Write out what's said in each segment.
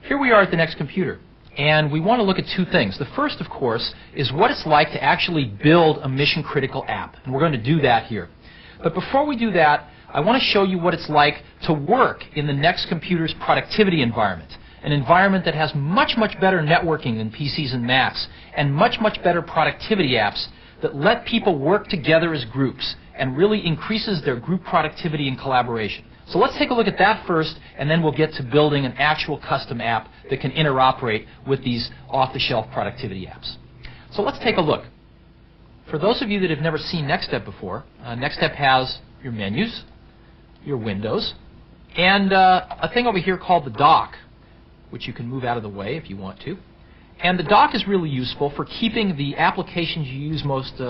Here we are at the next computer, and we want to look at two things. The first, of course, is what it's like to actually build a mission-critical app, and we're going to do that here. But before we do that, I want to show you what it's like to work in the next computer's productivity environment, an environment that has much, much better networking than PCs and Macs, and much, much better productivity apps that let people work together as groups and really increases their group productivity and collaboration. So let's take a look at that first, and then we'll get to building an actual custom app that can interoperate with these off-the-shelf productivity apps. So let's take a look. For those of you that have never seen NeXTSTEP before, NeXTSTEP has your menus, your windows, and a thing over here called the dock, which you can move out of the way if you want to. And the dock is really useful for keeping the applications you use most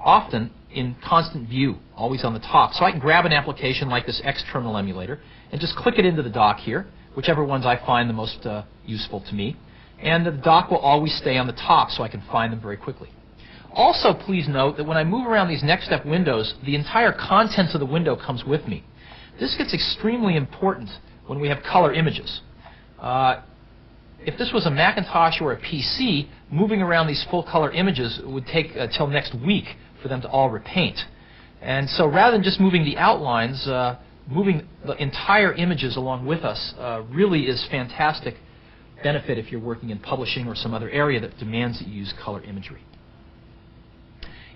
often in constant view, always on the top. So I can grab an application like this Xterminal emulator and just click it into the dock here, whichever ones I find the most useful to me. And the dock will always stay on the top so I can find them very quickly. Also, please note that when I move around these NeXTSTEP windows, the entire contents of the window comes with me. This gets extremely important when we have color images. If this was a Macintosh or a PC, moving around these full color images would take till next week for them to all repaint. And so rather than just moving the outlines, moving the entire images along with us really is fantastic benefit if you're working in publishing or some other area that demands that you use color imagery.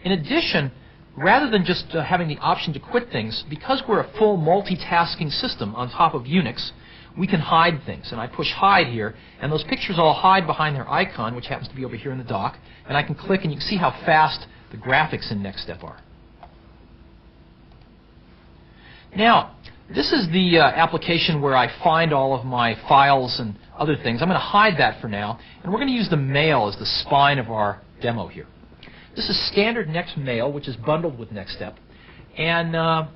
In addition, rather than just having the option to quit things, because we're a full multitasking system on top of Unix, we can hide things. And I push hide here, and those pictures all hide behind their icon, which happens to be over here in the dock. And I can click, and you can see how fast the graphics in NeXTSTEP are. Now, this is the application where I find all of my files and other things. I'm going to hide that for now, and we're going to use the mail as the spine of our demo here. This is standard NeXtMail, which is bundled with NeXTSTEP. And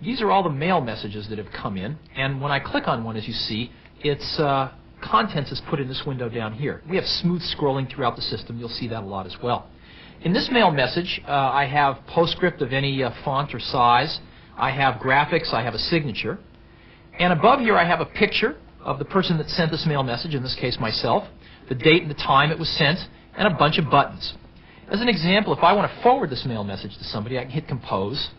these are all the mail messages that have come in. And when I click on one, as you see, its contents is put in this window down here. We have smooth scrolling throughout the system. You'll see that a lot as well. In this mail message, I have PostScript of any font or size. I have graphics. I have a signature. And above here, I have a picture of the person that sent this mail message, in this case myself, the date and the time it was sent, and a bunch of buttons. As an example, if I want to forward this mail message to somebody, I can hit Compose,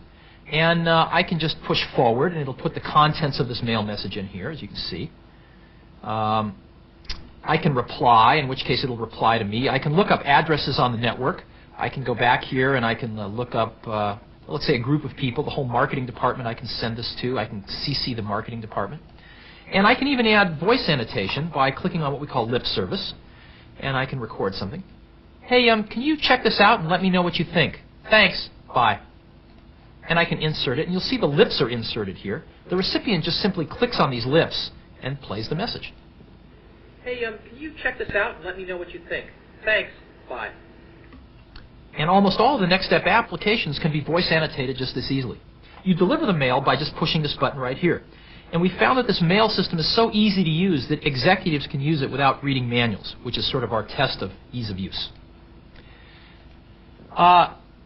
and I can just push forward, and it'll put the contents of this mail message in here, as you can see. I can reply, in which case it'll reply to me. I can look up addresses on the network. I can go back here, and I can look up, let's say, a group of people, the whole marketing department I can send this to. I can CC the marketing department. And I can even add voice annotation by clicking on what we call lip service. And I can record something. Hey, can you check this out and let me know what you think? Thanks. Bye. And I can insert it, and you'll see the lips are inserted here. The recipient just simply clicks on these lips and plays the message. Hey, can you check this out and let me know what you think? Thanks. Bye. And almost all of the NeXTSTEP applications can be voice annotated just this easily. You deliver the mail by just pushing this button right here. And we found that this mail system is so easy to use that executives can use it without reading manuals, which is sort of our test of ease of use.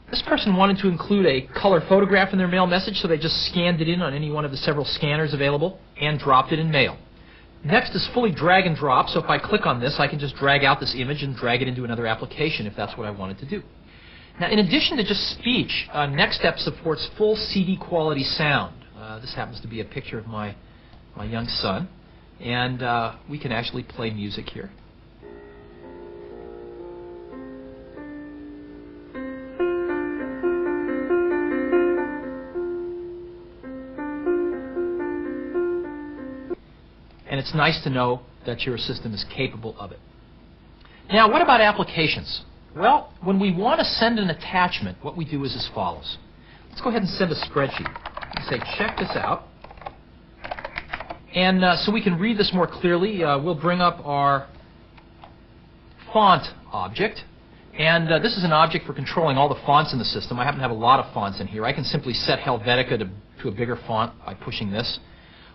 This person wanted to include a color photograph in their mail message, so they just scanned it in on any one of the several scanners available and dropped it in mail. Next is fully drag and drop, so if I click on this, I can just drag out this image and drag it into another application if that's what I wanted to do. Now, in addition to just speech, NeXTSTEP supports full CD quality sound. This happens to be a picture of my young son, and we can actually play music here. And it's nice to know that your system is capable of it. Now, what about applications? Well, when we want to send an attachment, what we do is as follows. Let's go ahead and send a spreadsheet. We say, check this out. And so we can read this more clearly, we'll bring up our font object. And this is an object for controlling all the fonts in the system. I happen to have a lot of fonts in here. I can simply set Helvetica to a bigger font by pushing this.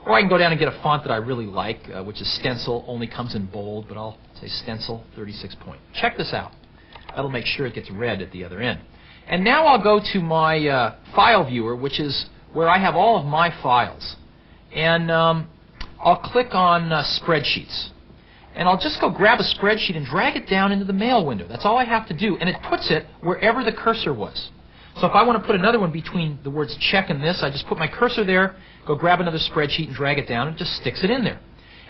Or I can go down and get a font that I really like, which is Stencil, only comes in bold, but I'll say Stencil 36 point. Check this out. That'll make sure it gets read at the other end. And now I'll go to my file viewer, which is where I have all of my files. And I'll click on Spreadsheets. And I'll just go grab a spreadsheet and drag it down into the mail window. That's all I have to do. And it puts it wherever the cursor was. So if I want to put another one between the words check and this, I just put my cursor there, go grab another spreadsheet and drag it down, and it just sticks it in there.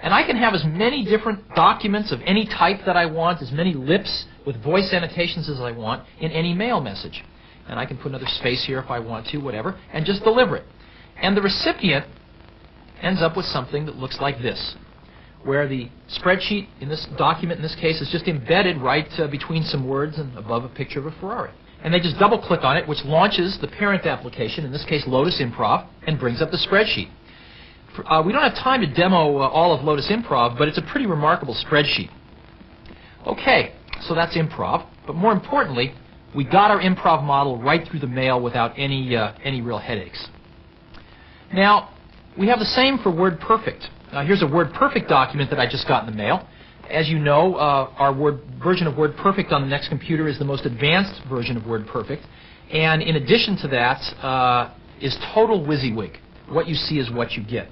And I can have as many different documents of any type that I want, as many lips with voice annotations as I want in any mail message. And I can put another space here if I want to, whatever, and just deliver it. And the recipient ends up with something that looks like this, where the spreadsheet in this document, in this case, is just embedded right between some words and above a picture of a Ferrari. And they just double-click on it, which launches the parent application, in this case Lotus Improv, and brings up the spreadsheet. We don't have time to demo all of Lotus Improv, but it's a pretty remarkable spreadsheet. Okay, so that's Improv. But more importantly, we got our Improv model right through the mail without any real headaches. Now, we have the same for WordPerfect. Here's a WordPerfect document that I just got in the mail. As you know, our version of WordPerfect on the next computer is the most advanced version of WordPerfect. And in addition to that is total WYSIWYG. What you see is what you get.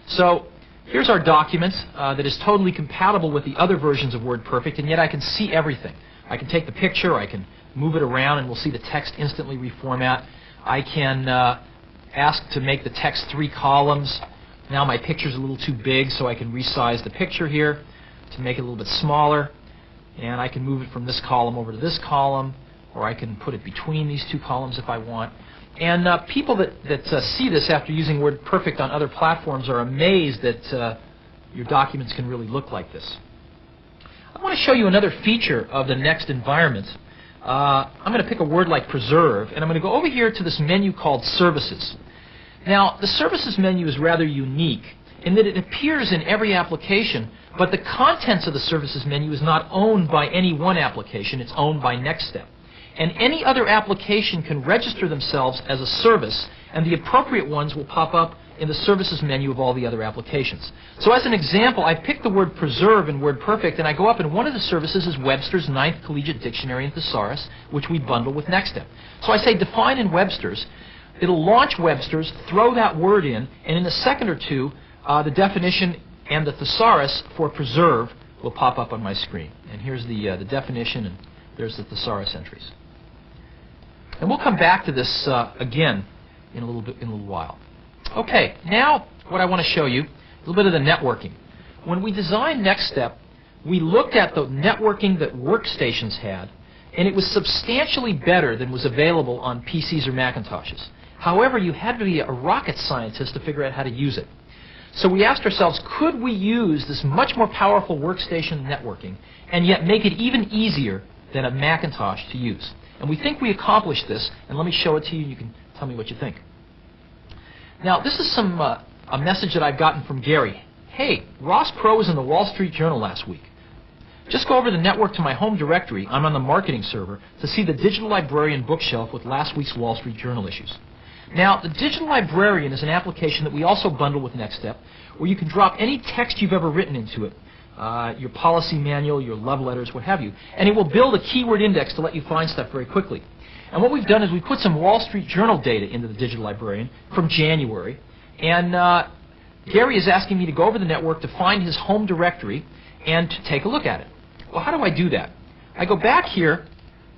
So here's our document that is totally compatible with the other versions of WordPerfect, and yet I can see everything. I can take the picture, I can move it around, and we'll see the text instantly reformat. I can ask to make the text 3 columns. Now my picture's a little too big, so I can resize the picture here to make it a little bit smaller, and I can move it from this column over to this column, or I can put it between these 2 columns if I want. And people that see this after using WordPerfect on other platforms are amazed that your documents can really look like this. I want to show you another feature of the Next environment. I'm going to pick a word like preserve, and I'm going to go over here to this menu called Services. Now, the Services menu is rather unique in that it appears in every application, but the contents of the Services menu is not owned by any one application. It's owned by NeXTSTEP. And any other application can register themselves as a service, and the appropriate ones will pop up in the Services menu of all the other applications. So as an example, I picked the word preserve in WordPerfect, and I go up, and one of the services is Webster's 9th Collegiate Dictionary and Thesaurus, which we bundle with NeXTSTEP. So I say define in Webster's. It'll launch Webster's, throw that word in, and in a second or two, the definition and the thesaurus for preserve will pop up on my screen. And here's the definition, and there's the thesaurus entries. And we'll come back to this again in a little while. Okay, now what I want to show you, a little bit of the networking. When we designed NeXTSTEP, we looked at the networking that workstations had, and it was substantially better than was available on PCs or Macintoshes. However, you had to be a rocket scientist to figure out how to use it. So we asked ourselves, could we use this much more powerful workstation networking and yet make it even easier than a Macintosh to use? And we think we accomplished this, and let me show it to you, and you can tell me what you think. Now, this is a message that I've gotten from Gary. Hey, Ross Perot was in the Wall Street Journal last week. Just go over the network to my home directory, I'm on the marketing server, to see the Digital Librarian bookshelf with last week's Wall Street Journal issues. Now, the Digital Librarian is an application that we also bundle with NeXTSTEP, where you can drop any text you've ever written into it, your policy manual, your love letters, what have you, and it will build a keyword index to let you find stuff very quickly. And what we've done is we've put some Wall Street Journal data into the Digital Librarian from January, and Gary is asking me to go over the network to find his home directory and to take a look at it. Well, how do I do that? I go back here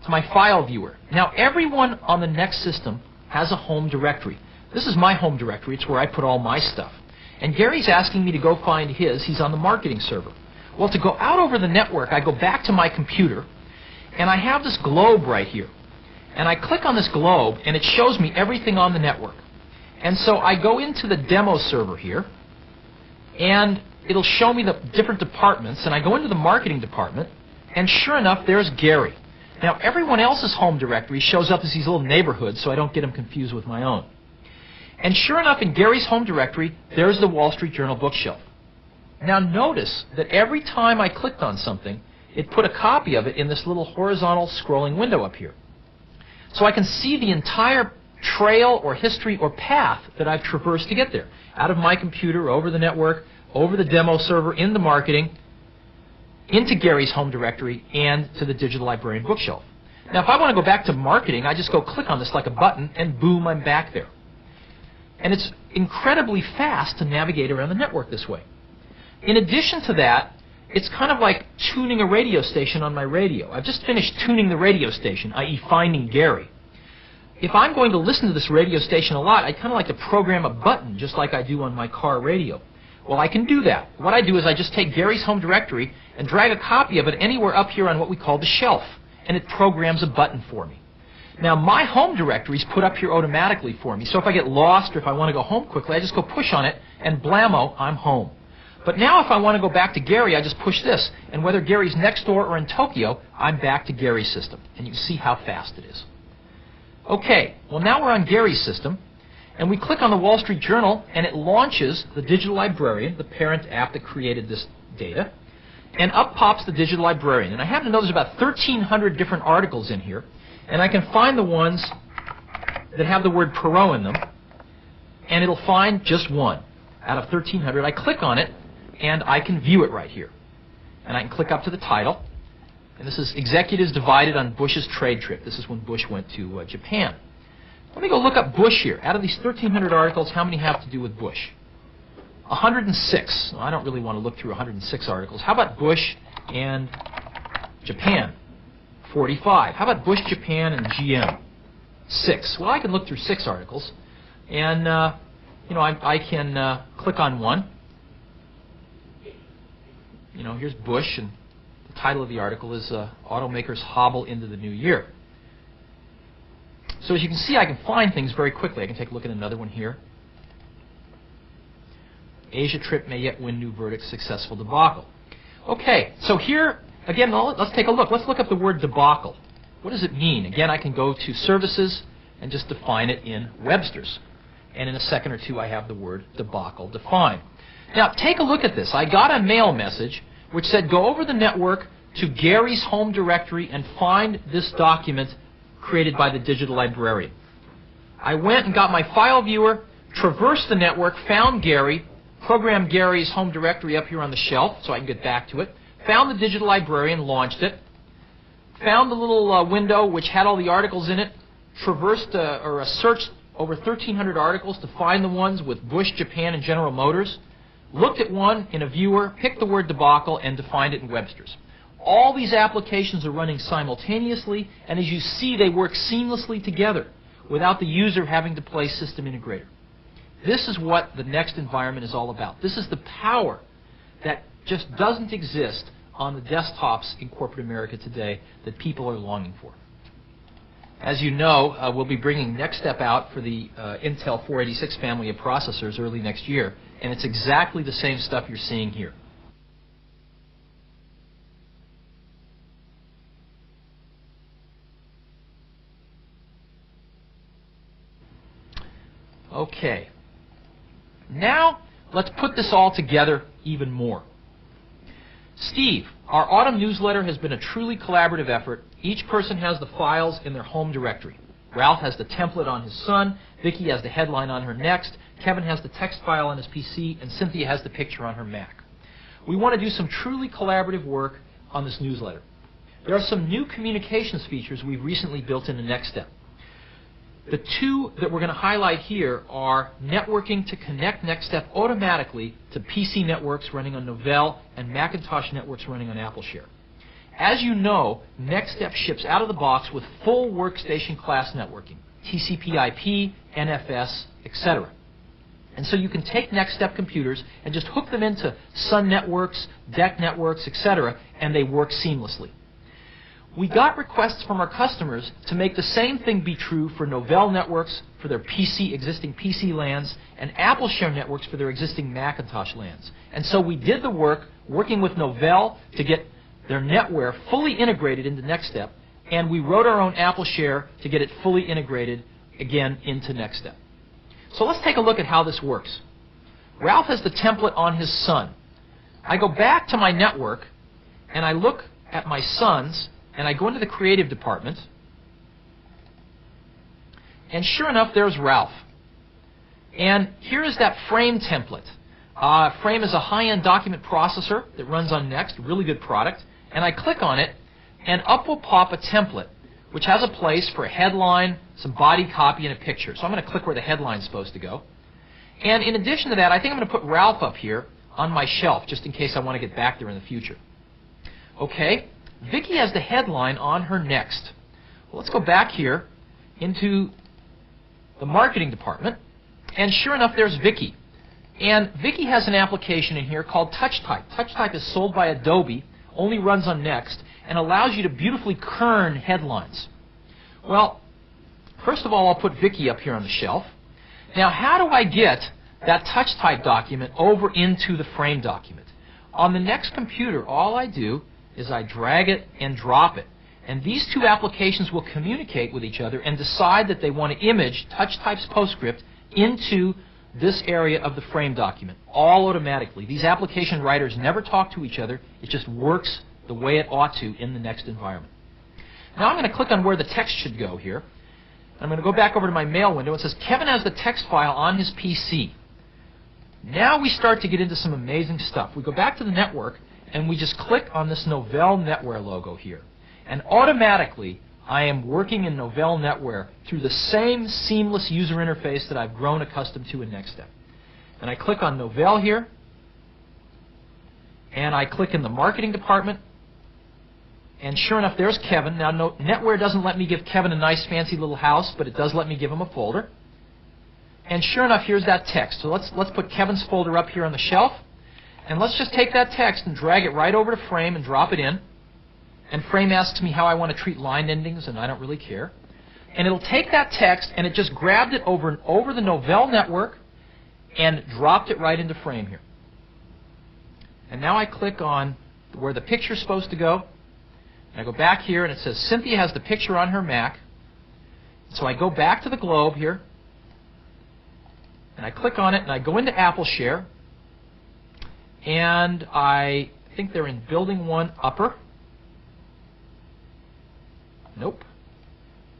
to my file viewer. Now, everyone on the Next system has a home directory. This is my home directory. It's where I put all my stuff. And Gary's asking me to go find his. He's on the marketing server. Well, to go out over the network, I go back to my computer, and I have this globe right here. And I click on this globe, and it shows me everything on the network. And so I go into the demo server here, and it'll show me the different departments, and I go into the marketing department, and sure enough, there's Gary. Now, everyone else's home directory shows up as these little neighborhoods, so I don't get them confused with my own. And sure enough, in Gary's home directory, there's the Wall Street Journal bookshelf. Now, notice that every time I clicked on something, it put a copy of it in this little horizontal scrolling window up here. So I can see the entire trail or history or path that I've traversed to get there. Out of my computer, over the network, over the demo server, in the marketing, into Gary's home directory, and to the Digital Librarian bookshelf. Now, if I want to go back to marketing, I just go click on this like a button, and boom, I'm back there. And it's incredibly fast to navigate around the network this way. In addition to that, it's kind of like tuning a radio station on my radio. I've just finished tuning the radio station, i.e. finding Gary. If I'm going to listen to this radio station a lot, I kind of like to program a button just like I do on my car radio. Well, I can do that. What I do is I just take Gary's home directory and drag a copy of it anywhere up here on what we call the shelf, and it programs a button for me. Now, my home directory is put up here automatically for me, so if I get lost or if I want to go home quickly, I just go push on it, and blammo, I'm home. But now if I want to go back to Gary, I just push this, and whether Gary's next door or in Tokyo, I'm back to Gary's system, and you can see how fast it is. Okay, well now we're on Gary's system, and we click on the Wall Street Journal, and it launches the Digital Librarian, the parent app that created this data, and up pops the Digital Librarian. And I happen to know there's about 1,300 different articles in here, and I can find the ones that have the word Perot in them, and it'll find just one out of 1,300. I click on it, and I can view it right here. And I can click up to the title, and this is Executives Divided on Bush's Trade Trip. This is when Bush went to Japan. Let me go look up Bush here. Out of these 1,300 articles, how many have to do with Bush? 106. Well, I don't really want to look through 106 articles. How about Bush and Japan? 45. How about Bush, Japan, and GM? 6. Well, I can look through 6 articles, and I can click on one. Here's Bush, and the title of the article is Automakers Hobble into the New Year. So as you can see, I can find things very quickly. I can take a look at another one here. Asia trip may yet win new verdict, successful debacle. Okay, so here, again, let's take a look. Let's look up the word debacle. What does it mean? Again, I can go to services and just define it in Webster's. And in a second or two, I have the word debacle defined. Now, take a look at this. I got a mail message which said, go over the network to Gary's home directory and find this document created by the Digital Librarian. I went and got my file viewer, traversed the network, found Gary, programmed Gary's home directory up here on the shelf so I can get back to it, found the Digital Librarian, launched it, found the little window which had all the articles in it, traversed searched over 1,300 articles to find the ones with Bush, Japan, and General Motors, looked at one in a viewer, picked the word debacle, and defined it in Webster's. All these applications are running simultaneously, and as you see, they work seamlessly together without the user having to play system integrator. This is what the Next environment is all about. This is the power that just doesn't exist on the desktops in corporate America today that people are longing for. As you know, we'll be bringing NeXTSTEP out for the Intel 486 family of processors early next year, and it's exactly the same stuff you're seeing here. Okay. Now, let's put this all together even more. Steve, our autumn newsletter has been a truly collaborative effort. Each person has the files in their home directory. Ralph has the template on his Sun, Vicki has the headline on her Next, Kevin has the text file on his PC, and Cynthia has the picture on her Mac. We want to do some truly collaborative work on this newsletter. There are some new communications features we've recently built into NeXTSTEP. The two that we're going to highlight here are networking to connect NeXTSTEP automatically to PC networks running on Novell and Macintosh networks running on AppleShare. As you know, NeXTSTEP ships out of the box with full workstation class networking, TCP/IP, NFS, etc. And so you can take NeXTSTEP computers and just hook them into Sun networks, DEC networks, etc., and they work seamlessly. We got requests from our customers to make the same thing be true for Novell networks for their existing PC LANs and AppleShare networks for their existing Macintosh LANs. And so we did the work working with Novell to get their NetWare fully integrated into NeXTSTEP, and we wrote our own AppleShare to get it fully integrated again into NeXTSTEP. So let's take a look at how this works. Ralph has the template on his Sun. I go back to my network and I look at my Suns, and I go into the creative department, and sure enough, there's Ralph. And here is that Frame template. Frame is a high-end document processor that runs on Next, really good product. And I click on it, and up will pop a template, which has a place for a headline, some body copy, and a picture. So I'm going to click where the headline's supposed to go. And in addition to that, I think I'm going to put Ralph up here on my shelf, just in case I want to get back there in the future. Okay, Vicki has the headline on her next. Well, let's go back here into the marketing department, and sure enough, there's Vicki. And Vicki has an application in here called TouchType. TouchType is sold by Adobe, only runs on Next, and allows you to beautifully kern headlines. Well, first of all, I'll put Vicki up here on the shelf. Now, how do I get that TouchType document over into the frame document? On the Next computer, all I do is I drag it and drop it. And these two applications will communicate with each other and decide that they want to image TouchType's PostScript into this area of the frame document, all automatically. These application writers never talk to each other. It just works the way it ought to in the Next environment. Now I'm going to click on where the text should go here. I'm going to go back over to my mail window. It says Kevin has the text file on his PC. Now we start to get into some amazing stuff. We go back to the network and we just click on this Novell NetWare logo here. And automatically I am working in Novell NetWare through the same seamless user interface that I've grown accustomed to in NeXTSTEP. And I click on Novell here, and I click in the marketing department, and sure enough, there's Kevin. Now, NetWare doesn't let me give Kevin a nice fancy little house, but it does let me give him a folder. And sure enough, here's that text. So let's put Kevin's folder up here on the shelf, and let's just take that text and drag it right over to Frame and drop it in. And Frame asks me how I want to treat line endings, and I don't really care. And it'll take that text, and it just grabbed it over the Novell network and dropped it right into Frame here. And now I click on where the picture's supposed to go. And I go back here, and it says Cynthia has the picture on her Mac. So I go back to the globe here, and I click on it, and I go into AppleShare. And I think they're in Building 1 Upper. Nope.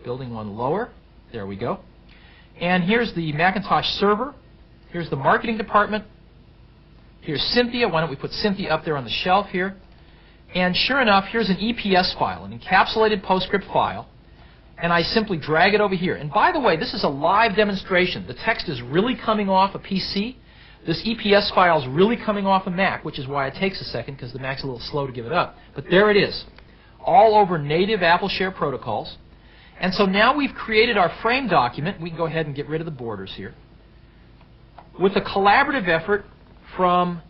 Building 1 lower. There we go. And here's the Macintosh server. Here's the marketing department. Here's Cynthia. Why don't we put Cynthia up there on the shelf here? And sure enough, here's an EPS file, an encapsulated PostScript file. And I simply drag it over here. And by the way, this is a live demonstration. The text is really coming off a PC. This EPS file is really coming off a Mac, which is why it takes a second, because the Mac's a little slow to give it up. But there it is, all over native AppleShare protocols. And so now we've created our frame document. We can go ahead and get rid of the borders here. With a collaborative effort from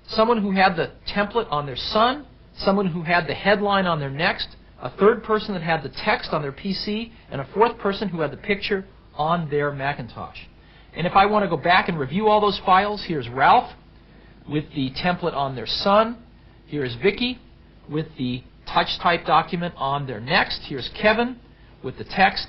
someone who had the template on their Sun, someone who had the headline on their Next, a third person that had the text on their PC, and a fourth person who had the picture on their Macintosh. And if I want to go back and review all those files, here's Ralph with the template on their Sun. Here's Vicki with the TouchType document on their Next. Here's Kevin with the text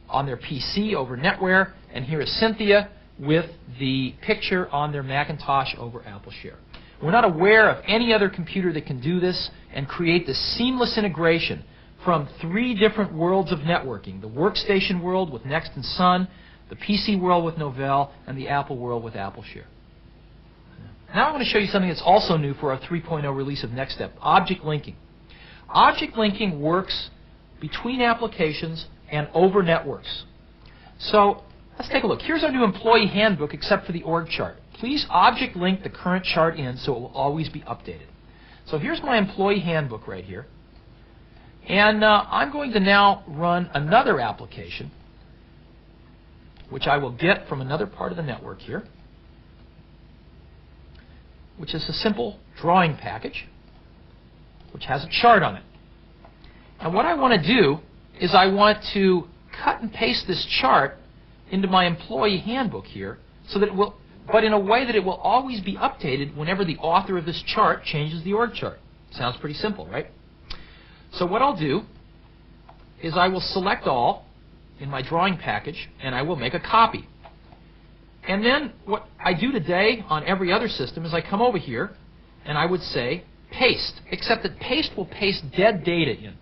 on their PC over NetWare. And here is Cynthia with the picture on their Macintosh over AppleShare. We're not aware of any other computer that can do this and create this seamless integration from three different worlds of networking: the workstation world with Next and Sun, the PC world with Novell, and the Apple world with AppleShare. Now I want to show you something that's also new for our 3.0 release of NeXTSTEP: object linking. Object linking works between applications and over networks. So let's take a look. Here's our new employee handbook except for the org chart. Please object link the current chart in so it will always be updated. So here's my employee handbook right here. And I'm going to now run another application, which I will get from another part of the network here, which is a simple drawing package, which has a chart on it. And what I want to do is I want to cut and paste this chart into my employee handbook here, so that it will, but in a way that it will always be updated whenever the author of this chart changes the org chart. Sounds pretty simple, right? So what I'll do is I will select all in my drawing package, and I will make a copy. And then what I do today on every other system is I come over here and I would say paste, except that paste will paste dead data in.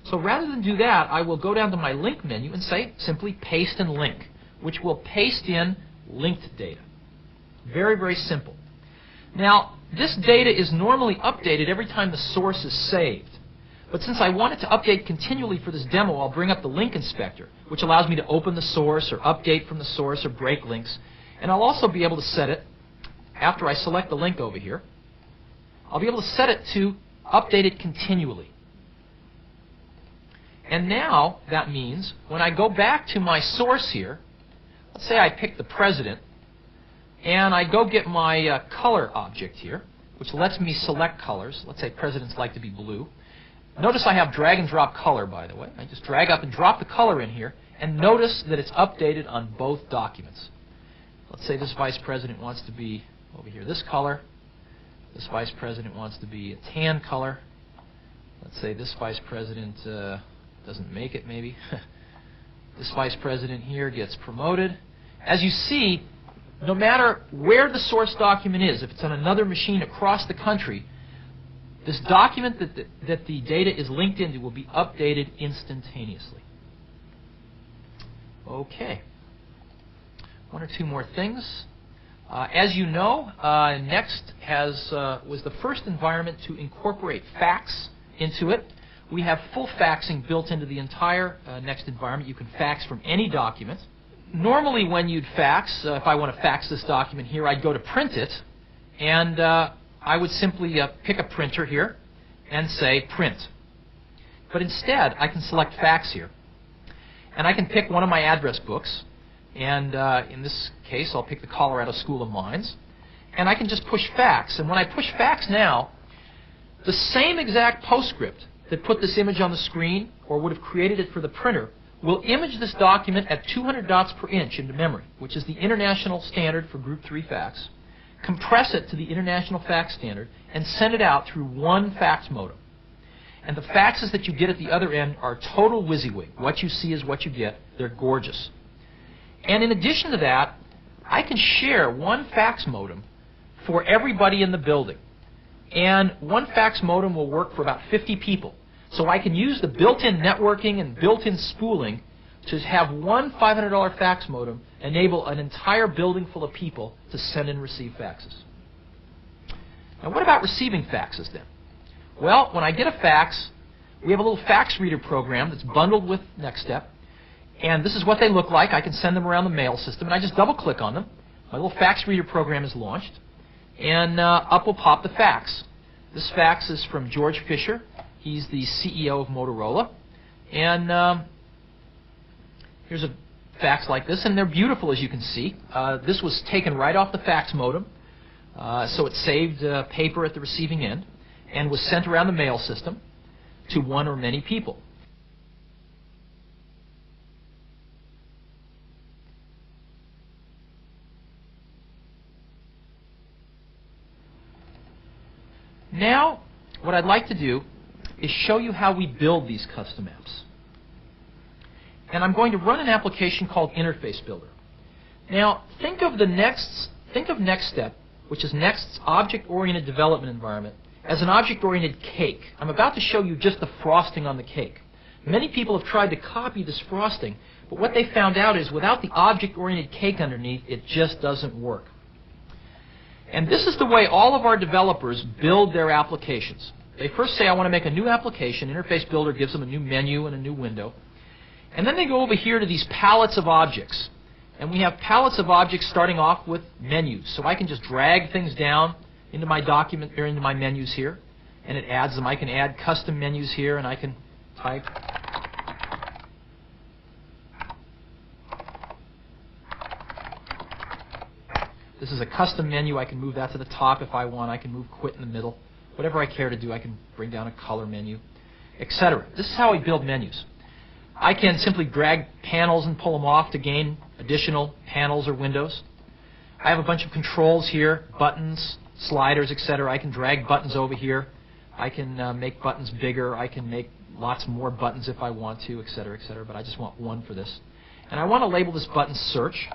So rather than do that, I will go down to my link menu and say simply paste and link, which will paste in linked data. Very, very simple. Now, this data is normally updated every time the source is saved. But since I want it to update continually for this demo, I'll bring up the link inspector, which allows me to open the source or update from the source or break links. And I'll also be able to set it after I select the link over here, I'll be able to set it to update it continually. And now that means when I go back to my source here, let's say I pick the president, and I go get my color object here, which lets me select colors. Let's say presidents like to be blue. Notice I have drag and drop color, by the way. I just drag up and drop the color in here, and notice that it's updated on both documents. Let's say this vice president wants to be over here this color. This vice president wants to be a tan color. Let's say this vice president doesn't make it, maybe. This vice president here gets promoted. As you see, no matter where the source document is, if it's on another machine across the country, this document that the data is linked into will be updated instantaneously. Okay. One or two more things. As you know, Next was the first environment to incorporate fax into it. We have full faxing built into the entire Next environment. You can fax from any document. Normally when you'd fax, if I want to fax this document here, I'd go to print it, and I would simply pick a printer here and say print. But instead, I can select fax here. And I can pick one of my address books, and in this case, I'll pick the Colorado School of Mines, and I can just push fax. And when I push fax now, the same exact postscript that put this image on the screen or would have created it for the printer will image this document at 200 dots per inch into memory, which is the international standard for Group 3 fax, compress it to the international fax standard, and send it out through one fax modem. And the faxes that you get at the other end are total WYSIWYG. What you see is what you get. They're gorgeous. And in addition to that, I can share one fax modem for everybody in the building. And one fax modem will work for about 50 people. So I can use the built-in networking and built-in spooling to have one $500 fax modem enable an entire building full of people to send and receive faxes. Now what about receiving faxes then? Well, when I get a fax, we have a little fax reader program that's bundled with NeXTSTEP. And this is what they look like. I can send them around the mail system, and I just double-click on them. My little fax reader program is launched, and up will pop the fax. This fax is from George Fisher. He's the CEO of Motorola. And here's a fax like this, and they're beautiful, as you can see. This was taken right off the fax modem, so it saved paper at the receiving end, and was sent around the mail system to one or many people. Now, what I'd like to do is show you how we build these custom apps. And I'm going to run an application called Interface Builder. Now, think of NeXTSTEP, which is Next's object-oriented development environment, as an object-oriented cake. I'm about to show you just the frosting on the cake. Many people have tried to copy this frosting, but what they found out is without the object-oriented cake underneath, it just doesn't work. And this is the way all of our developers build their applications. They first say, I want to make a new application. Interface Builder gives them a new menu and a new window. And then they go over here to these palettes of objects. And we have palettes of objects starting off with menus. So I can just drag things down into my document, or into my menus here, and it adds them. I can add custom menus here, and I can type. This is a custom menu. I can move that to the top if I want. I can move quit in the middle. Whatever I care to do, I can bring down a color menu, etc. This is how we build menus. I can simply drag panels and pull them off to gain additional panels or windows. I have a bunch of controls here, buttons, sliders, etc. I can drag buttons over here. I can make buttons bigger. I can make lots more buttons if I want to, etc., etc. But I just want one for this. And I want to label this button Search.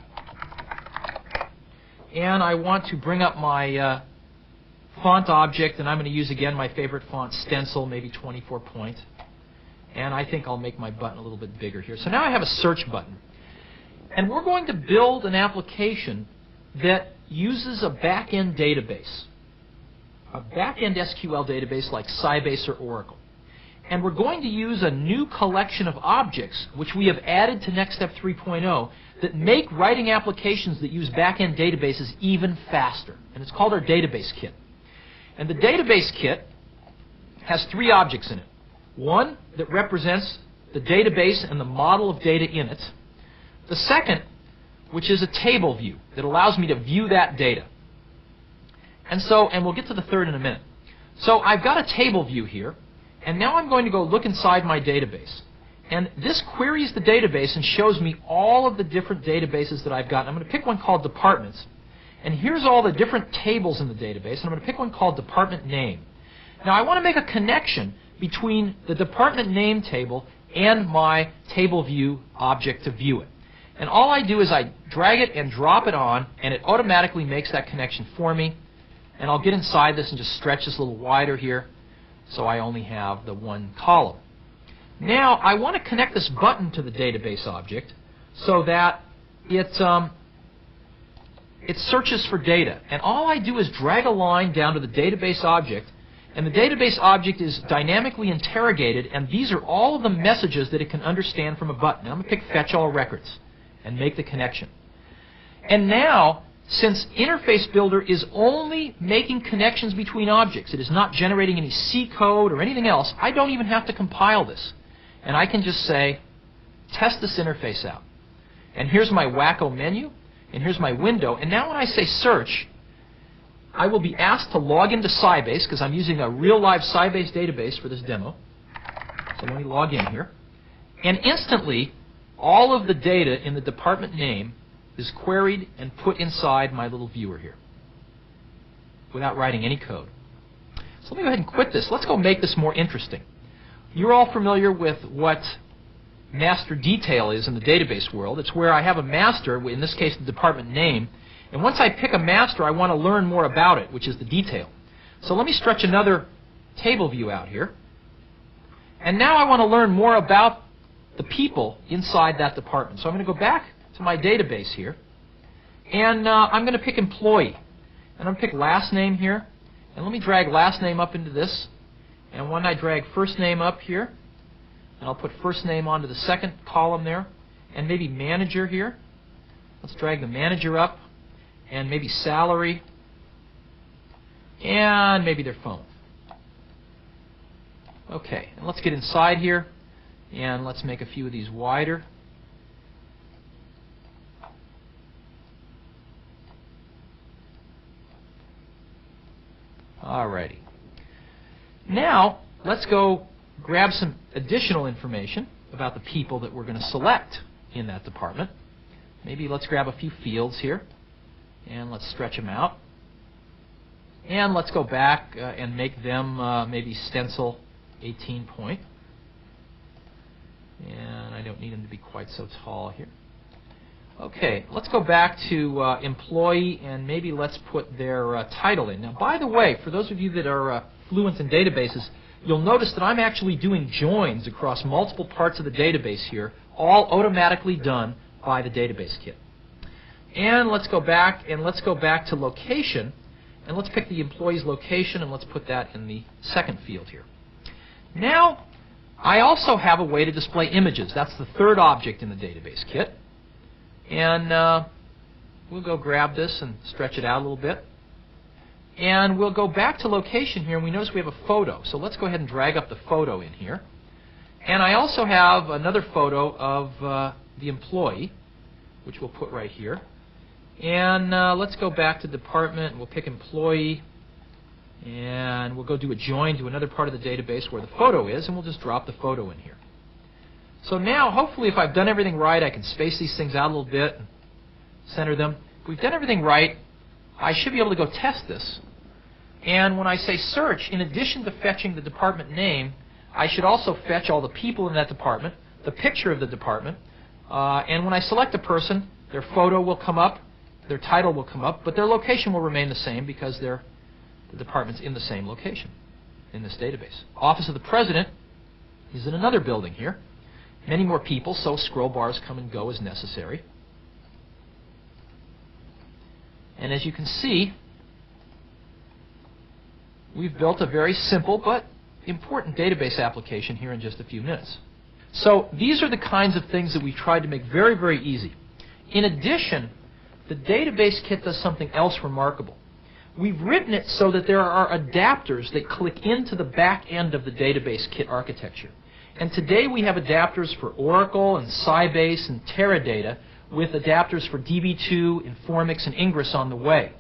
And I want to bring up my font object, and I'm going to use again my favorite font, Stencil, maybe 24 point. And I think I'll make my button a little bit bigger here. So now I have a search button. And we're going to build an application that uses a back-end database, a back-end SQL database like Sybase or Oracle. and we're going to use a new collection of objects which we have added to NeXTSTEP 3.0 that make writing applications that use back-end databases even faster. And it's called our database kit. And the database kit has 3 objects in it. One that represents the database and the model of data in it. The second, which is a table view that allows me to view that data. And we'll get to the third in a minute. So I've got a table view here, and now I'm going to go look inside my database. And this queries the database and shows me all of the different databases that I've got. And I'm going to pick one called Departments. And here's all the different tables in the database. And I'm going to pick one called Department Name. Now I want to make a connection between the Department Name table and my table view object to view it. And all I do is I drag it and drop it on, and it automatically makes that connection for me. And I'll get inside this and just stretch this a little wider here so I only have the one column. Now I want to connect this button to the database object so that it searches for data. And all I do is drag a line down to the database object, and the database object is dynamically interrogated, and these are all of the messages that it can understand from a button. Now I'm going to pick Fetch All Records and make the connection. And now, since Interface Builder is only making connections between objects, it is not generating any C code or anything else, I don't even have to compile this. And I can just say, test this interface out. And here's my Wacko menu, and here's my window. And now when I say search, I will be asked to log into Sybase, because I'm using a real-live Sybase database for this demo. So let me log in here. And instantly, all of the data in the department name is queried and put inside my little viewer here without writing any code. So let me go ahead and quit this. Let's go make this more interesting. You're all familiar with what master detail is in the database world. It's where I have a master, in this case the department name, and once I pick a master I want to learn more about it, which is the detail. So let me stretch another table view out here. And now I want to learn more about the people inside that department. So I'm going to go back to my database here, and I'm going to pick employee. And I'm going to pick last name here, and let me drag last name up into this. And when I drag first name up here, and I'll put first name onto the second column there, and maybe manager here. Let's drag the manager up, and maybe salary, and maybe their phone. Okay, and let's get inside here, and let's make a few of these wider. Alrighty. Now, let's go grab some additional information about the people that we're going to select in that department. Maybe let's grab a few fields here, and let's stretch them out. And let's go back and make them maybe stencil 18 point. And I don't need them to be quite so tall here. Okay, let's go back to employee, and maybe let's put their title in. Now, by the way, for those of you that are fluent in databases, you'll notice that I'm actually doing joins across multiple parts of the database here, all automatically done by the database kit. And let's go back, to location, and let's pick the employee's location, and let's put that in the second field here. Now, I also have a way to display images. That's the third object in the database kit. And we'll go grab this and stretch it out a little bit. And we'll go back to location here, and we notice we have a photo. So let's go ahead and drag up the photo in here. And I also have another photo of the employee, which we'll put right here. And let's go back to department. We'll pick employee. And we'll go do a join to another part of the database where the photo is, and we'll just drop the photo in here. So now, hopefully, if I've done everything right, I can space these things out a little bit and center them. If we've done everything right, I should be able to go test this. And when I say search, in addition to fetching the department name, I should also fetch all the people in that department, the picture of the department, and when I select a person, their photo will come up, their title will come up, but their location will remain the same because the department's in the same location in this database. Office of the President is in another building here. Many more people, so scroll bars come and go as necessary. And as you can see, we've built a very simple but important database application here in just a few minutes. So these are the kinds of things that we've tried to make very, very easy. In addition, the database kit does something else remarkable. We've written it so that there are adapters that click into the back end of the database kit architecture. And today we have adapters for Oracle and Sybase and Teradata with adapters for DB2, Informix, and Ingress on the way.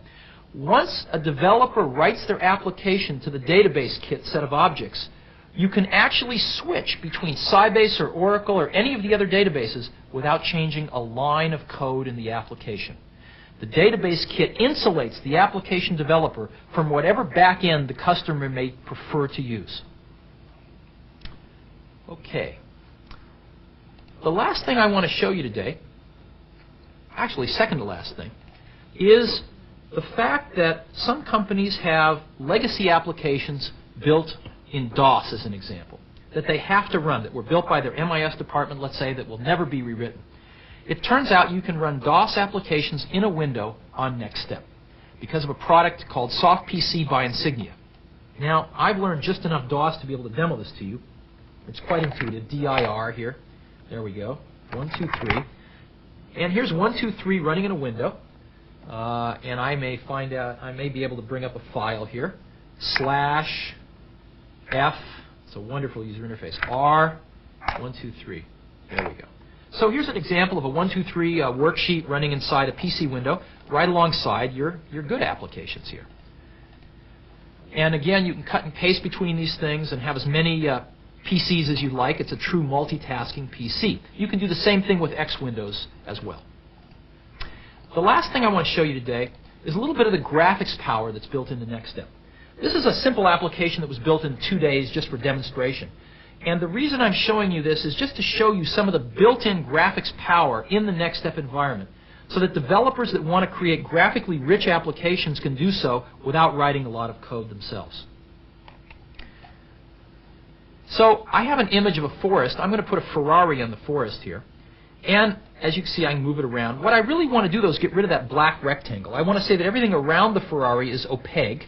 Once a developer writes their application to the database kit set of objects, you can actually switch between Sybase or Oracle or any of the other databases without changing a line of code in the application. The database kit insulates the application developer from whatever back end the customer may prefer to use. Okay. The last thing I want to show you today, actually second to last thing, is the fact that some companies have legacy applications built in DOS, as an example, that they have to run, that were built by their MIS department, let's say, that will never be rewritten. It turns out you can run DOS applications in a window on NeXTSTEP because of a product called SoftPC by Insignia. Now, I've learned just enough DOS to be able to demo this to you. It's quite intuitive. dir here. There we go. 1, 2, 3. And here's 1, 2, 3 running in a window. And I may find out, I may be able to bring up a file here. /f. It's a wonderful user interface. R 1, 2, 3. There we go. So here's an example of a 1, 2, 3 worksheet running inside a PC window, right alongside your good applications here. And again, you can cut and paste between these things and have as many PCs as you like. It's a true multitasking PC. You can do the same thing with X Windows as well. The last thing I want to show you today is a little bit of the graphics power that's built into NeXTSTEP. This is a simple application that was built in 2 days just for demonstration. And the reason I'm showing you this is just to show you some of the built-in graphics power in the NeXTSTEP environment so that developers that want to create graphically rich applications can do so without writing a lot of code themselves. So I have an image of a forest. I'm going to put a Ferrari on the forest here. And as you can see, I can move it around. What I really want to do, though, is get rid of that black rectangle. I want to say that everything around the Ferrari is opaque,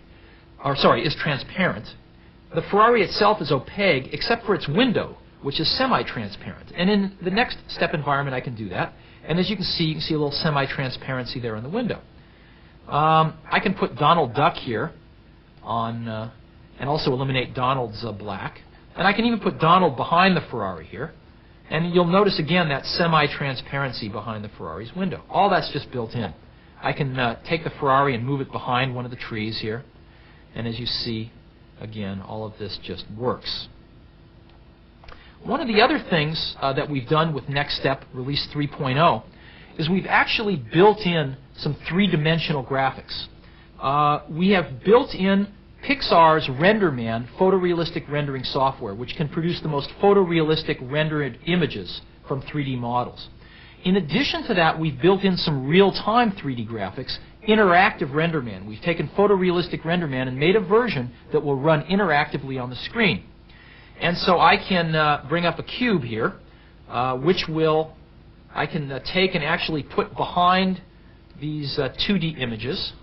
or sorry, is transparent. The Ferrari itself is opaque except for its window, which is semi-transparent. And in the NeXTSTEP environment, I can do that. And as you can see a little semi-transparency there in the window. I can put Donald Duck here on, and also eliminate Donald's black. And I can even put Donald behind the Ferrari here. And you'll notice again that semi-transparency behind the Ferrari's window. All that's just built in. I can take the Ferrari and move it behind one of the trees here. And as you see, again, all of this just works. One of the other things that we've done with NeXTSTEP Release 3.0 is we've actually built in some three-dimensional graphics. We have built in Pixar's RenderMan photorealistic rendering software, which can produce the most photorealistic rendered images from 3D models. In addition to that, we've built in some real-time 3D graphics, Interactive RenderMan. We've taken photorealistic RenderMan and made a version that will run interactively on the screen. And so I can bring up a cube here, which I can take and actually put behind these 2D images.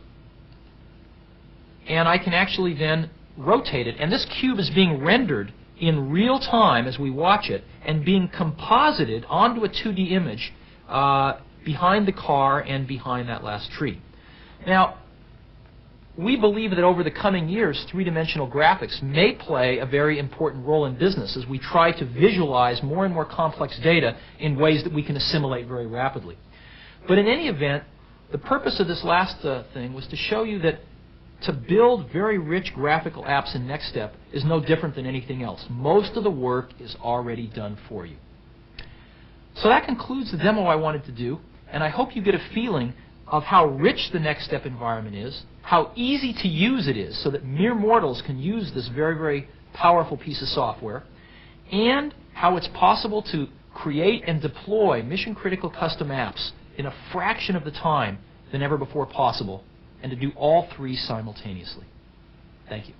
And I can actually then rotate it. And this cube is being rendered in real time as we watch it and being composited onto a 2D image behind the car and behind that last tree. Now, we believe that over the coming years, three-dimensional graphics may play a very important role in business as we try to visualize more and more complex data in ways that we can assimilate very rapidly. But in any event, the purpose of this last thing was to show you that to build very rich graphical apps in NeXTSTEP is no different than anything else. Most of the work is already done for you. So that concludes the demo I wanted to do, and I hope you get a feeling of how rich the NeXTSTEP environment is, how easy to use it is so that mere mortals can use this very, very powerful piece of software, and how it's possible to create and deploy mission-critical custom apps in a fraction of the time than ever before possible, and to do all three simultaneously. Thank you.